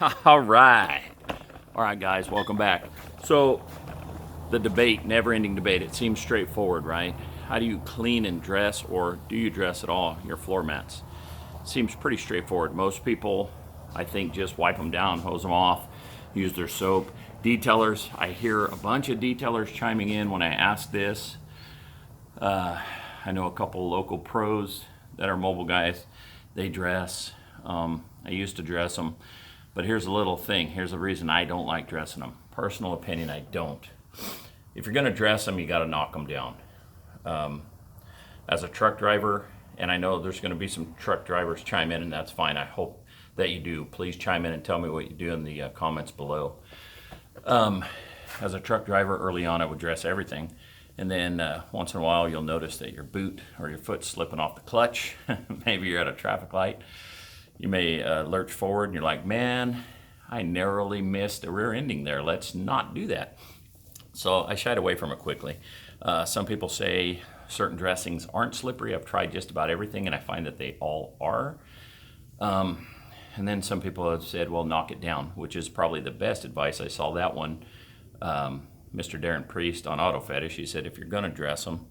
All right. All right, guys, welcome back. So, the debate, never-ending debate, it seems straightforward, right? How do you clean and dress, or do you dress at all, your floor mats? Seems pretty straightforward. Most people, I think, just wipe them down, hose them off, use their soap. Detailers, I hear a bunch of detailers chiming in when I ask this. I know a couple local pros that are mobile guys. They dress. I used to dress them. But here's a little thing. Here's the reason I don't like dressing them. Personal opinion, I don't. If you're going to dress them, you got to knock them down. As a truck driver, and I know there's going to be some truck drivers chime in, and that's fine. I hope that you do. Please chime in and tell me what you do in the comments below. As a truck driver, early on, I would dress everything. And then once in a while, you'll notice that your boot or your foot's slipping off the clutch. Maybe you're at a traffic light. You may lurch forward and you're like, man, I narrowly missed a rear ending there. Let's not do that. So I shied away from it quickly. Some people say certain dressings aren't slippery. I've tried just about everything and I find that they all are. And then some people have said, well, knock it down, which is probably the best advice. I saw that one, Mr. Darren Priest on Auto Fetish. He said, if you're going to dress them,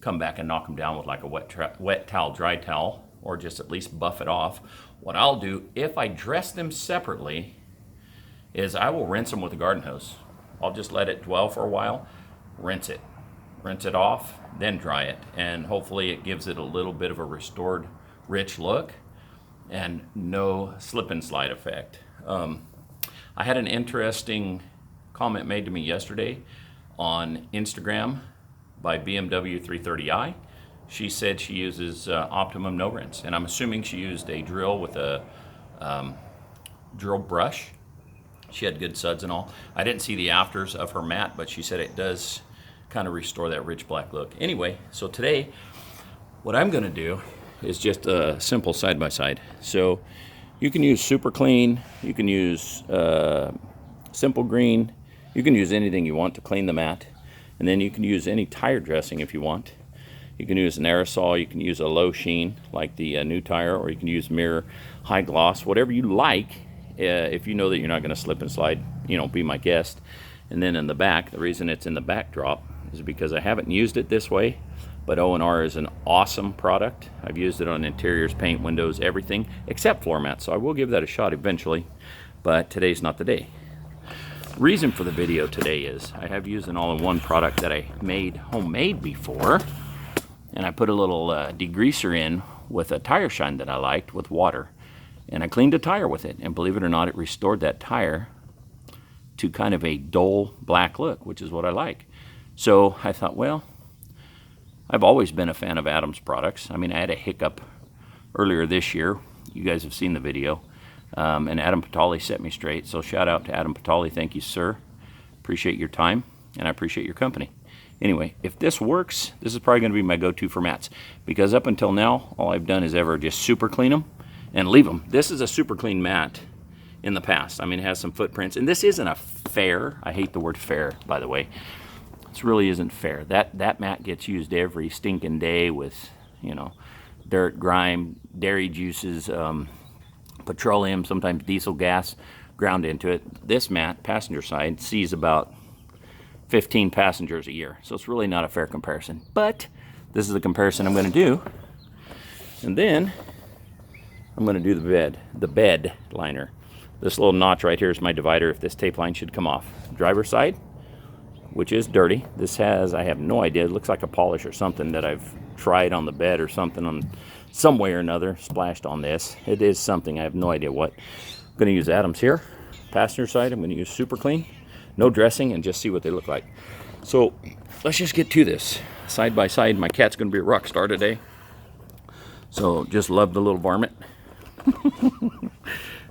come back and knock them down with like a wet towel, dry towel, or just at least buff it off. What I'll do, if I dress them separately, is I will rinse them with a garden hose. I'll just let it dwell for a while, rinse it off, then dry it, and hopefully it gives it a little bit of a restored, rich look and no slip and slide effect. I had an interesting comment made to me yesterday on Instagram by BMW 330i. She said she uses Optimum no rinse, and I'm assuming she used a drill with a drill brush. She had good suds and all. I didn't see the afters of her mat, but she said it does kind of restore that rich black look. Anyway, so today, what I'm going to do is just a simple side-by-side. So you can use Super Clean, you can use Simple Green, you can use anything you want to clean the mat, and then you can use any tire dressing if you want. You can use an aerosol, you can use a low sheen like the new tire, or you can use mirror, high gloss, whatever you like. If you know that you're not going to slip and slide, be my guest. And then in the back, the reason it's in the backdrop is because I haven't used it this way, but O&R is an awesome product. I've used it on interiors, paint, windows, everything, except floor mats, so I will give that a shot eventually, but today's not the day. Reason for the video today is I have used an all-in-one product that I made homemade before, and I put a little degreaser in with a tire shine that I liked with water. And I cleaned a tire with it, and believe it or not, it restored that tire to kind of a dull black look, which is what I like. So I thought, well, I've always been a fan of Adam's products. I mean, I had a hiccup earlier this year. You guys have seen the video. And Adam Patali set me straight. So shout out to Adam Patali. Thank you, sir. Appreciate your time, and I appreciate your company. Anyway, if this works, this is probably going to be my go-to for mats, because up until now, all I've done is ever just super clean them and leave them. This is a super clean mat in the past. I mean, it has some footprints, and this isn't a fair. I hate the word fair, by the way. This really isn't fair. That mat gets used every stinking day with, dirt, grime, dairy juices, petroleum, sometimes diesel gas ground into it. This mat, passenger side, sees about 15 passengers a year. So it's really not a fair comparison. But this is the comparison I'm going to do. And then I'm going to do the bed liner. This little notch right here is my divider if this tape line should come off. Driver's side, which is dirty. This has, I have no idea, it looks like a polish or something that I've tried on the bed or something on some way or another, splashed on this. It is something, I have no idea what. I'm going to use Adams here. Passenger side, I'm going to use Super Clean. No dressing, and just see what they look like. So let's just get to this. Side by side, my cat's going to be a rock star today. So just love the little varmint.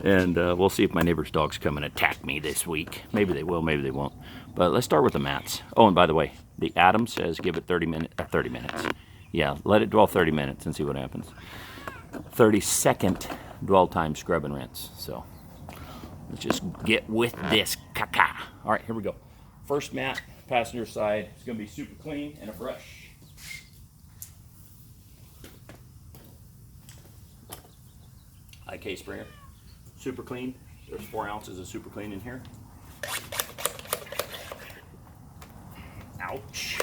And we'll see if my neighbor's dogs come and attack me this week. Maybe they will, maybe they won't. But let's start with the mats. Oh, and by the way, the Adam says give it 30 minutes. Yeah, let it dwell 30 minutes and see what happens. 30-second dwell time scrub and rinse. So let's just get with this caca. All right, here we go. First mat, passenger side. It's going to be super clean and a brush. IK Springer. Super Clean There's 4 ounces of super clean in here. Ouch.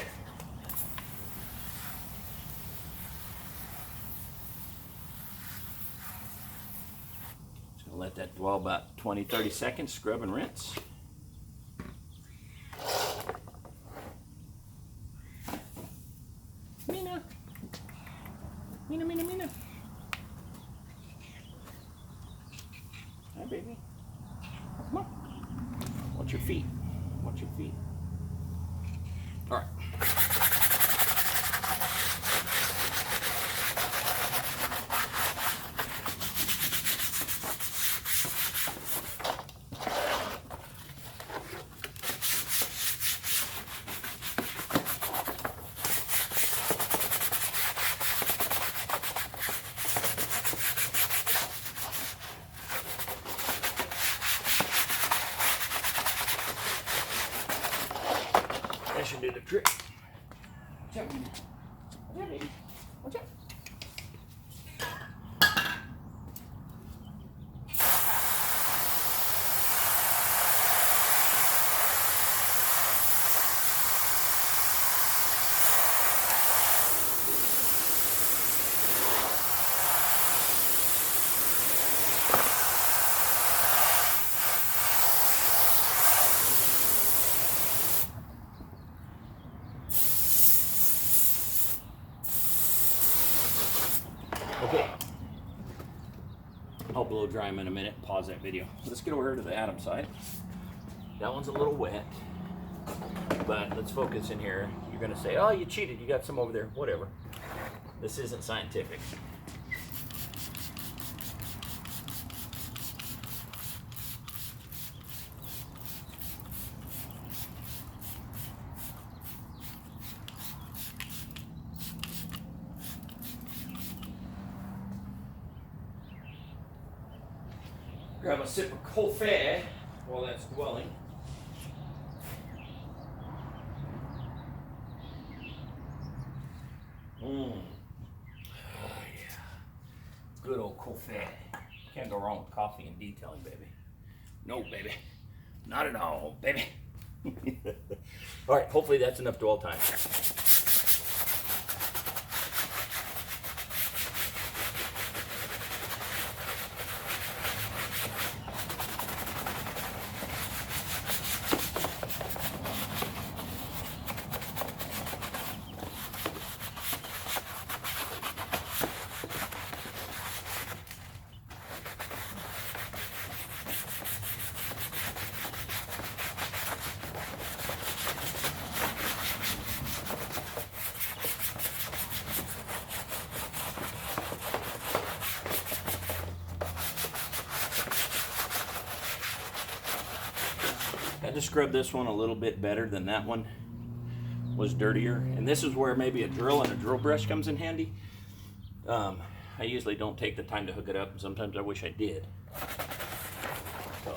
Just gonna let that dwell about 20-30 seconds, scrub and rinse. Mina. Mina, Mina, Mina. Hi, baby. Come on. Watch your feet. Watch your feet. All right. That should do the trick. Watch out, baby. Watch out, baby. Watch out. Okay, I'll blow dry them in a minute. Pause that video. Let's get over to the Adam side. That one's a little wet, but let's focus in here. You're gonna say, oh, you cheated, you got some over there. Whatever. This isn't scientific. Grab a sip of coffee while that's dwelling. Oh yeah. Good old coffee. Can't go wrong with coffee and detailing, baby. No, baby. Not at all, baby. All right, hopefully that's enough dwell time. I had to scrub this one a little bit better than that one was dirtier. And this is where maybe a drill and a drill brush comes in handy. I usually don't take the time to hook it up, and sometimes I wish I did. So,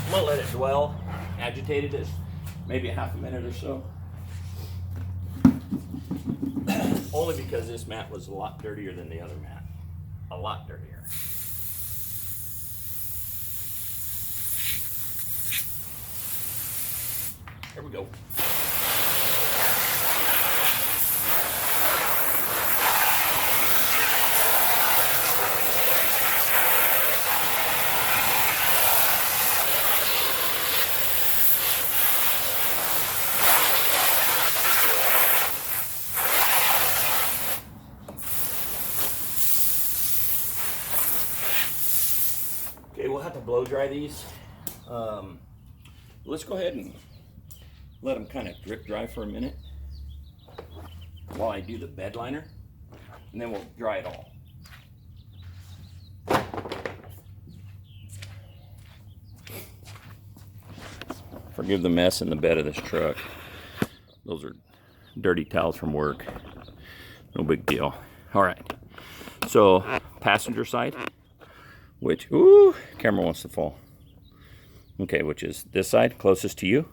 I'm gonna let it dwell, agitated it, maybe a half a minute or so. Only because this mat was a lot dirtier than the other mat. A lot dirtier. Here we go. Okay, we'll have to blow dry these. Let's go ahead and let them kind of drip dry for a minute while I do the bed liner, and then we'll dry it all. Forgive the mess in the bed of this truck. Those are dirty towels from work. No big deal. All right, so passenger side, which, ooh, camera wants to fall. Okay, which is this side, closest to you.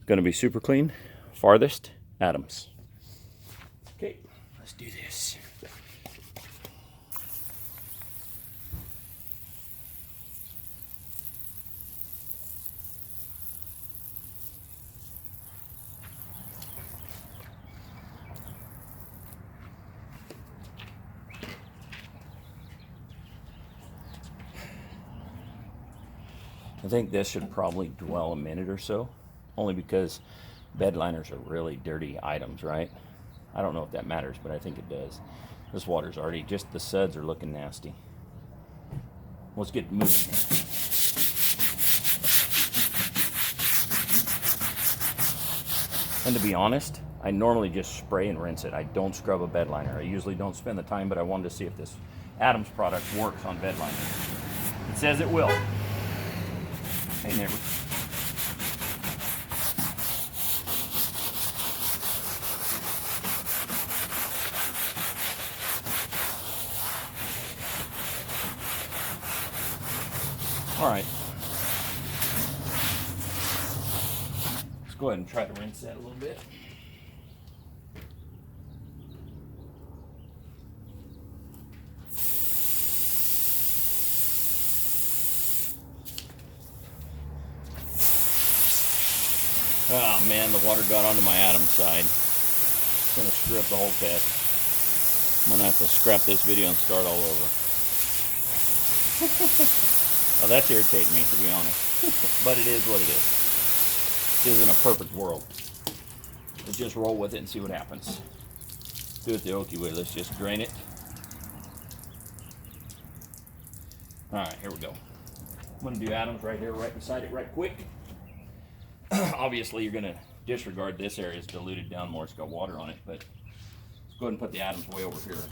Going to be super clean. Farthest, Adams. Okay, let's do this. I think this should probably dwell a minute or so, only because bed liners are really dirty items, right? I don't know if that matters, but I think it does. This water's already, just the suds are looking nasty. Let's get moving. And to be honest, I normally just spray and rinse it. I don't scrub a bed liner. I usually don't spend the time, but I wanted to see if this Adams product works on bed liners. It says it will. Hey, neighbor. All right. Let's go ahead and try to rinse that a little bit. Oh man, the water got onto my Adams side. It's gonna screw up the whole test. I'm gonna have to scrap this video and start all over. Oh, that's irritating me, to be honest. But it is what it is. This isn't a perfect world. Let's just roll with it and see what happens. Do it the Okie way. Let's just drain it. All right, here we go. I'm gonna do Adams right here, right beside it, right quick. Obviously, you're gonna disregard this area. It's diluted down more. It's got water on it, but let's go ahead and put the Adams way over here.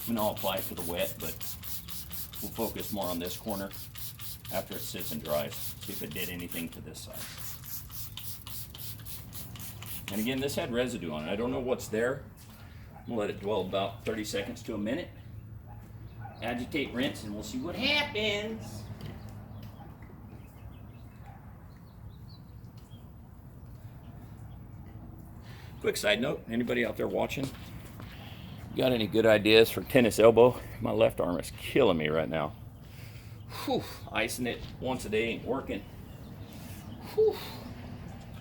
I'm gonna apply it to the wet, but we'll focus more on this corner after it sits and dries. See if it did anything to this side. And again, this had residue on it. I don't know what's there. I'm gonna let it dwell about 30 seconds to a minute. Agitate, rinse, and we'll see what happens. Quick side note, anybody out there watching, got any good ideas for tennis elbow? My left arm is killing me right now. Whew, icing it once a day ain't working. Whew.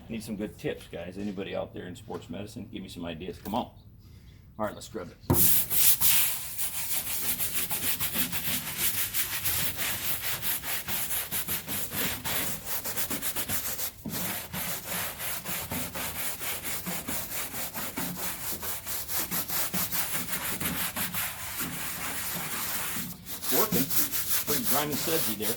Need some good tips, guys. Anybody out there in sports medicine, give me some ideas. Come on. All right, let's scrub it. Working. Pretty grimy sudsy there.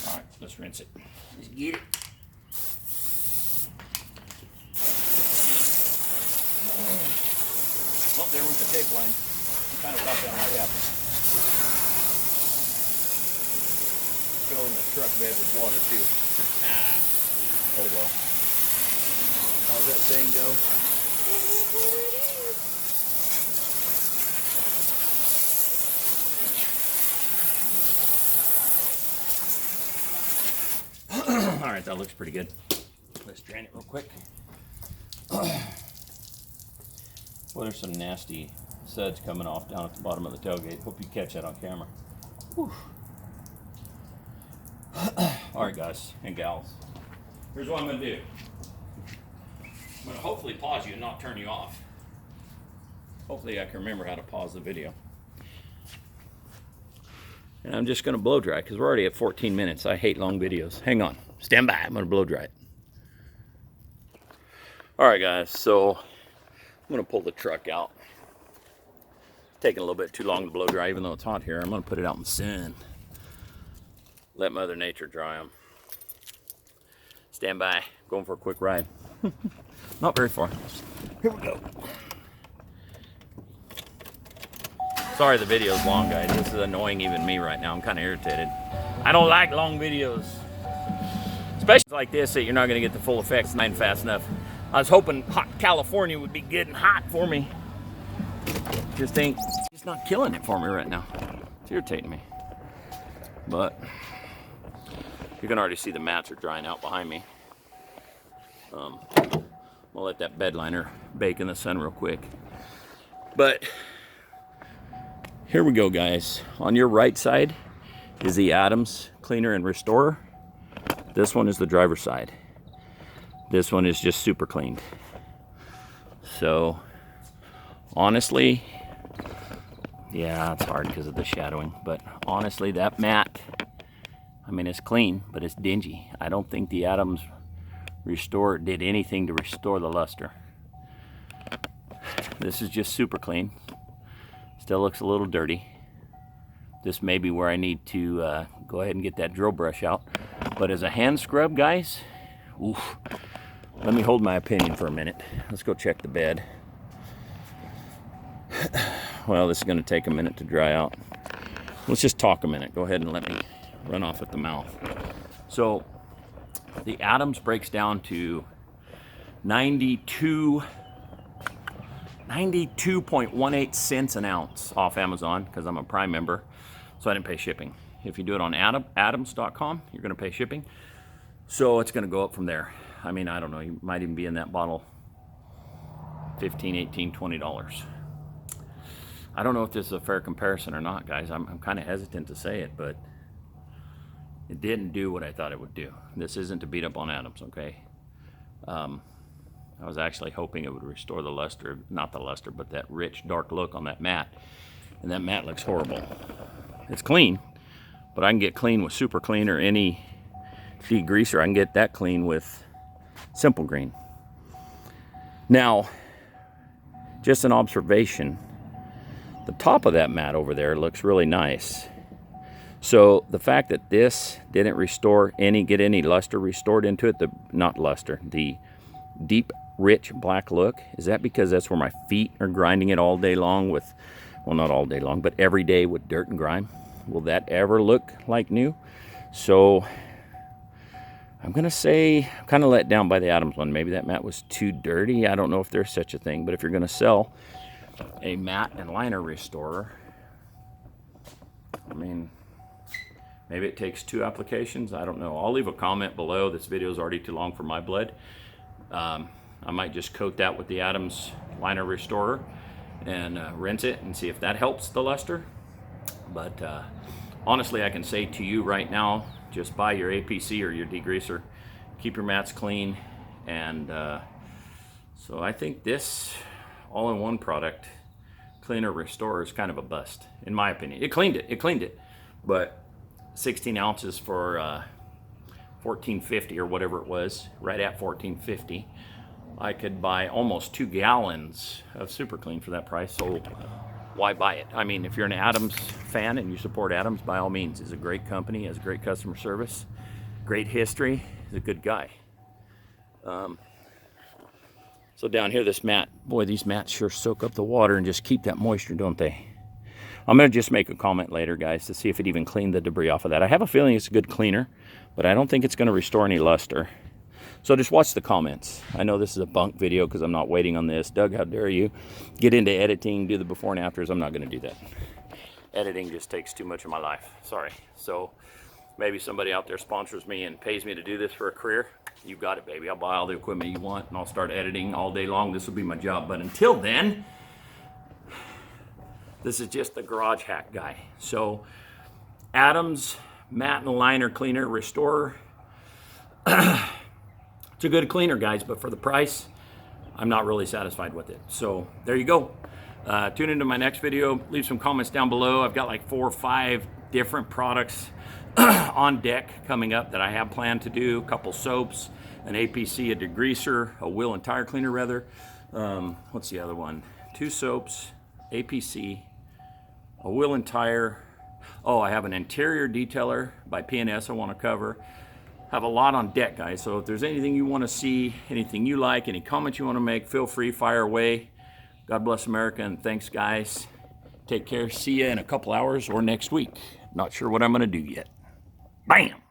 All right, let's rinse it. Let's get it. Well, there went the tape line. I kind of thought that might happen. Filling the truck bed with water too. Oh well. How's that saying go? All right, that looks pretty good. Let's drain it real quick. Well, there's some nasty suds coming off down at the bottom of the tailgate. Hope you catch that on camera. Whew. All right, guys and gals, here's what I'm going to do. I'm going to hopefully pause you and not turn you off. Hopefully I can remember how to pause the video. And I'm just going to blow dry because we're already at 14 minutes. I hate long videos. Hang on. Stand by. I'm going to blow dry it. All right, guys. So I'm going to pull the truck out. It's taking a little bit too long to blow dry even though it's hot here. I'm going to put it out in the sun. Let Mother Nature dry them. Stand by. Going for a quick ride. Not very far. Here we go. Sorry the video's long, guys. This is annoying even me right now. I'm kind of irritated. I don't like long videos. Especially like this that you're not going to get the full effects fast enough. I was hoping hot California would be good and hot for me. Just ain't, it's not killing it for me right now. It's irritating me. But you can already see the mats are drying out behind me. I'll let that bed liner bake in the sun real quick. But here we go, guys. On your right side is the Adams Cleaner and Restorer. This one is the driver's side. This one is just super clean. So honestly, yeah, it's hard because of the shadowing, but honestly, that mat, I mean, it's clean, but it's dingy. I don't think the Adams Restore did anything to restore the luster. This is just super clean. Still looks a little dirty. This may be where I need to go ahead and get that drill brush out. But as a hand scrub, guys, oof. Let me hold my opinion for a minute. Let's go check the bed. Well, this is going to take a minute to dry out. Let's just talk a minute. Go ahead and let me run off at the mouth. So the Adams breaks down to 92.18 cents an ounce off Amazon because I'm a Prime member, so I didn't pay shipping. If you do it on adams.com, you're going to pay shipping. So it's going to go up from there. I mean, I don't know. You might even be in that bottle $15, $18, $20. I don't know if this is a fair comparison or not, guys. I'm kind of hesitant to say it, but it didn't do what I thought it would do. This isn't to beat up on Adams, okay? I was actually hoping it would restore the luster, not the luster, but that rich, dark look on that mat. And that mat looks horrible. It's clean, but I can get clean with Super Clean or any degreaser. I can get that clean with Simple Green. Now, just an observation, the top of that mat over there looks really nice. So the fact that this didn't get any luster restored into it, the deep, rich black look, is that because that's where my feet are grinding it all day long with, well, not all day long, but every day with dirt and grime? Will that ever look like new? So I'm gonna say I'm kind of let down by the Adams one. Maybe that mat was too dirty. I don't know if there's such a thing, but if you're gonna sell a mat and liner restorer, I mean, maybe it takes 2 applications. I don't know. I'll leave a comment below. This video is already too long for my blood. I might just coat that with the Adams liner restorer and rinse it and see if that helps the luster. But honestly, I can say to you right now, just buy your APC or your degreaser. Keep your mats clean. And so I think this all-in-one product, cleaner restorer, is kind of a bust, in my opinion. It cleaned it. But 16 ounces for $14.50 or whatever it was, right at $14.50. I could buy almost 2 gallons of Super Clean for that price, so why buy it? I mean, if you're an Adams fan and you support Adams, by all means. He's a great company, has great customer service, great history, he's a good guy. So down here, this mat, boy, these mats sure soak up the water and just keep that moisture, don't they? I'm going to just make a comment later, guys, to see if it even cleaned the debris off of that. I have a feeling it's a good cleaner, but I don't think it's going to restore any luster. So just watch the comments. I know this is a bunk video because I'm not waiting on this. Doug, how dare you get into editing, do the before and afters. I'm not going to do that. Editing just takes too much of my life. Sorry. So maybe somebody out there sponsors me and pays me to do this for a career. You got it, baby. I'll buy all the equipment you want and I'll start editing all day long. This will be my job. But until then, this is just the garage hack guy. So Adams mat and liner cleaner restorer. It's a good cleaner, guys, but for the price, I'm not really satisfied with it. So there you go. Tune into my next video. Leave some comments down below. I've got like 4 or 5 different products on deck coming up that I have planned to do. A couple soaps, an APC, a degreaser, a wheel and tire cleaner rather. What's the other one? 2 soaps, APC, a wheel and tire. Oh, I have an interior detailer by P&S I want to cover. Have a lot on deck, guys. So if there's anything you want to see, anything you like, any comments you want to make, feel free, fire away. God bless America, and thanks, guys. Take care. See you in a couple hours or next week. Not sure what I'm going to do yet. Bam!